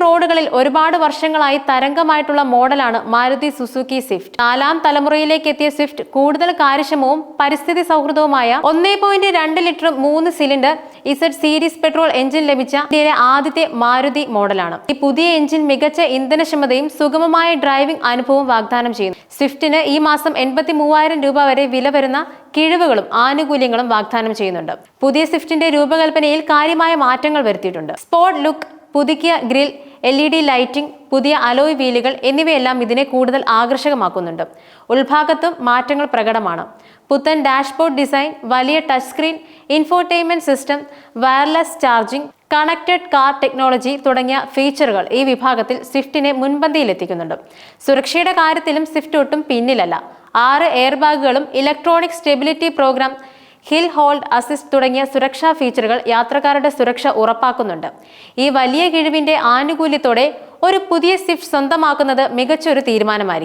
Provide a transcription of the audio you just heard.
റോഡുകളിൽ ഒരുപാട് വർഷങ്ങളായി തരംഗമായിട്ടുള്ള മോഡലാണ് മാരുതി സുസുക്കി സ്വിഫ്റ്റ്. 4ാം തലമുറയിലേക്ക് എത്തിയ സ്വിഫ്റ്റ് കൂടുതൽ കാര്യക്ഷമവും പരിസ്ഥിതി സൗഹൃദവുമായ 1.2 litre 3 cylinder Z series petrol engine ലഭിച്ച ഇന്ത്യയിലെ ആദ്യത്തെ മാരുതി മോഡലാണ്. ഈ പുതിയ എഞ്ചിൻ മികച്ച ഇന്ധനക്ഷമതയും സുഗമമായ ഡ്രൈവിംഗ് അനുഭവവും വാഗ്ദാനം ചെയ്യുന്നു. സ്വിഫ്റ്റിന് ഈ മാസം 83,000 രൂപ വരെ വില വരുന്ന കിഴിവുകളും ആനുകൂല്യങ്ങളും വാഗ്ദാനം ചെയ്യുന്നുണ്ട്. പുതിയ സ്വിഫ്റ്റിന്റെ രൂപകൽപ്പനയിൽ കാര്യമായ മാറ്റങ്ങൾ വരുത്തിയിട്ടുണ്ട്. സ്പോർട്ട് ലുക്ക്, പുതുക്കിയ ഗ്രിൽ, LED ലൈറ്റിംഗ്, പുതിയ അലോയ് വീലുകൾ എന്നിവയെല്ലാം ഇതിനെ കൂടുതൽ ആകർഷകമാക്കുന്നുണ്ട്. ഉൾഭാഗത്തും മാറ്റങ്ങൾ പ്രകടമാണ്. പുത്തൻ ഡാഷ്ബോർഡ് ഡിസൈൻ, വലിയ touch screen, infotainment system, wireless charging, connected car technology തുടങ്ങിയ ഫീച്ചറുകൾ ഈ വിഭാഗത്തിൽ സ്വിഫ്റ്റിനെ മുൻപന്തിയിലെത്തിക്കുന്നുണ്ട്. സുരക്ഷയുടെ കാര്യത്തിലും സ്വിഫ്റ്റ് ഒട്ടും പിന്നിലല്ല. 6 എയർ ബാഗുകളും electronic stability programme, hill hold assist തുടങ്ങിയ സുരക്ഷാ ഫീച്ചറുകൾ യാത്രക്കാരുടെ സുരക്ഷ ഉറപ്പാക്കുന്നുണ്ട്. ഈ വലിയ കിഴിവിന്റെ ആനുകൂല്യത്തോടെ ഒരു പുതിയ സ്വിഫ്റ്റ് സ്വന്തമാക്കുന്നത് മികച്ചൊരു തീരുമാനമായിരിക്കും.